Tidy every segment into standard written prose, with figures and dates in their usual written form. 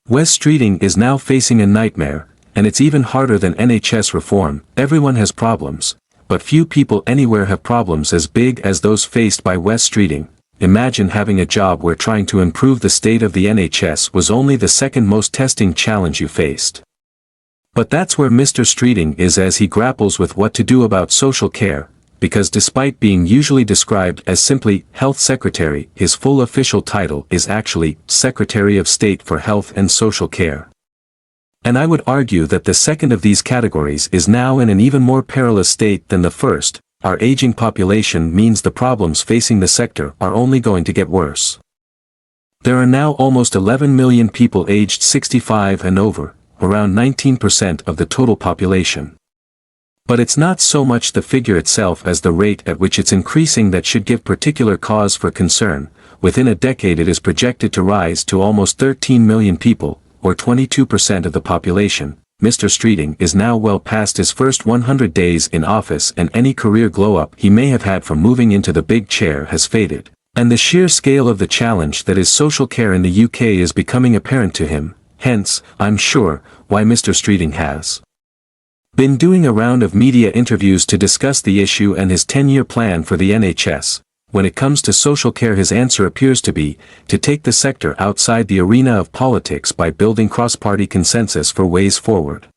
Wes Streeting is now facing a nightmare, and it's even harder than NHS reform. Everyone has problems, but few people anywhere have problems as big as those faced by Wes Streeting. Imagine having a job where trying to improve the state of the NHS was only the second most testing challenge you faced. But that's where Mr. Streeting is as he grapples with what to do about social care, because despite being usually described as simply Health Secretary, his full official title is actually Secretary of State for Health and Social Care. And I would argue that the second of these categories is now in an even more perilous state than the first. Our aging population means the problems facing the sector are only going to get worse. There are now almost 11 million people aged 65 and over, around 19% of the total population. But it's not so much the figure itself as the rate at which it's increasing that should give particular cause for concern. Within a decade it is projected to rise to almost 13 million people, or 22% of the population. Mr. Streeting is now well past his first 100 days in office, and any career glow-up he may have had from moving into the big chair has faded. And the sheer scale of the challenge that is social care in the UK is becoming apparent to him, hence, I'm sure, why Mr. Streeting has been doing a round of media interviews to discuss the issue and his 10-year plan for the NHS. When it comes to social care, his answer appears to be to take the sector outside the arena of politics by building cross-party consensus for ways forward.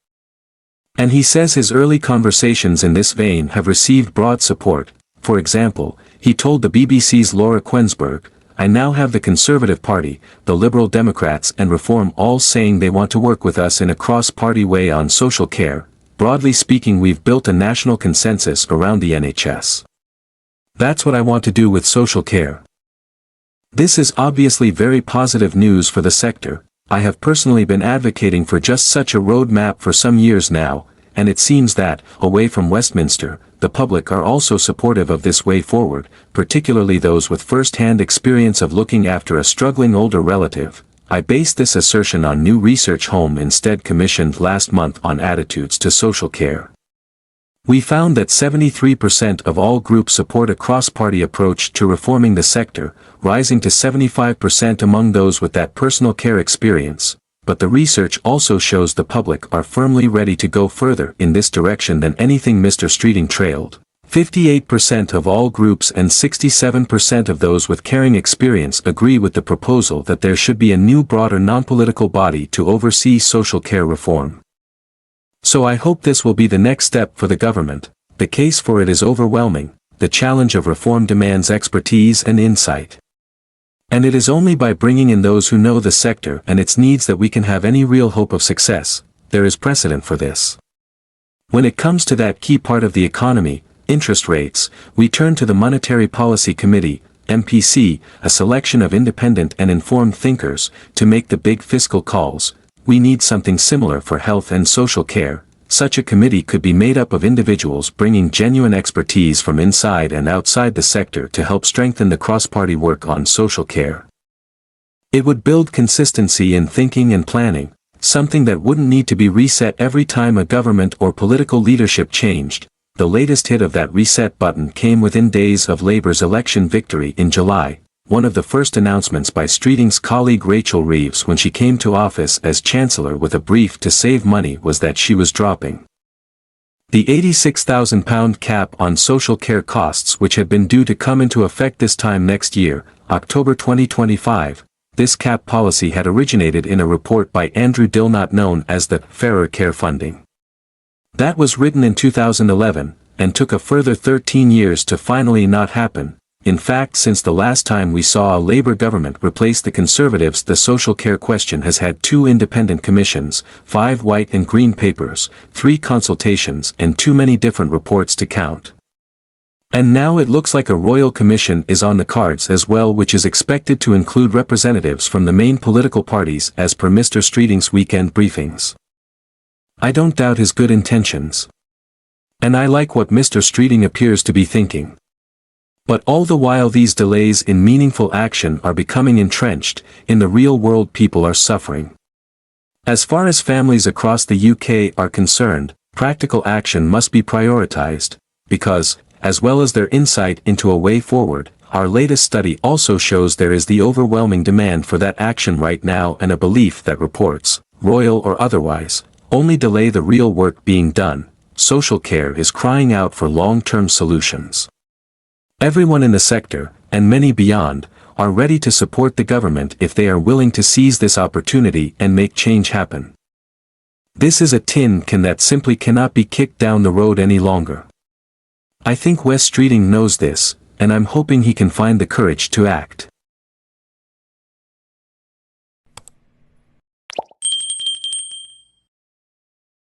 And he says his early conversations in this vein have received broad support. For example, he told the BBC's Laura Quensberg, "I now have the Conservative Party, the Liberal Democrats and Reform all saying they want to work with us in a cross-party way on social care. Broadly speaking, we've built a national consensus around the NHS. That's what I want to do with social care." This is obviously very positive news for the sector. I have personally been advocating for just such a roadmap for some years now, and it seems that, away from Westminster, the public are also supportive of this way forward, particularly those with first-hand experience of looking after a struggling older relative. I base this assertion on new research Home Instead commissioned last month on attitudes to social care. We found that 73% of all groups support a cross-party approach to reforming the sector, rising to 75% among those with that personal care experience. But the research also shows the public are firmly ready to go further in this direction than anything Mr. Streeting trailed. 58% of all groups and 67% of those with caring experience agree with the proposal that there should be a new broader non-political body to oversee social care reform. So I hope this will be the next step for the government. The case for it is overwhelming. The challenge of reform demands expertise and insight. And it is only by bringing in those who know the sector and its needs that we can have any real hope of success. There is precedent for this. When it comes to that key part of the economy, interest rates, we turn to the Monetary Policy Committee, MPC, a selection of independent and informed thinkers, to make the big fiscal calls. We need something similar for health and social care. Such a committee could be made up of individuals bringing genuine expertise from inside and outside the sector to help strengthen the cross-party work on social care. It would build consistency in thinking and planning, something that wouldn't need to be reset every time a government or political leadership changed. The latest hit of that reset button came within days of Labour's election victory in July. One of the first announcements by Streeting's colleague Rachel Reeves when she came to office as Chancellor with a brief to save money was that she was dropping the £86,000 cap on social care costs, which had been due to come into effect this time next year, October 2025. This cap policy had originated in a report by Andrew Dilnot known as the Fairer Care Funding. That was written in 2011, and took a further 13 years to finally not happen. In fact, since the last time we saw a Labour government replace the Conservatives, the social care question has had 2 independent commissions, 5 white and green papers, 3 consultations and too many different reports to count. And now it looks like a royal commission is on the cards as well, which is expected to include representatives from the main political parties as per Mr. Streeting's weekend briefings. I don't doubt his good intentions. And I like what Mr. Streeting appears to be thinking. But all the while these delays in meaningful action are becoming entrenched, in the real world people are suffering. As far as families across the UK are concerned, practical action must be prioritized, because, as well as their insight into a way forward, Our latest study also shows there is the overwhelming demand for that action right now and a belief that reports, royal or otherwise, only delay the real work being done. Social care is crying out for long-term solutions. Everyone in the sector, and many beyond, are ready to support the government if they are willing to seize this opportunity and make change happen. This is a tin can that simply cannot be kicked down the road any longer. I think Wes Streeting knows this, and I'm hoping he can find the courage to act.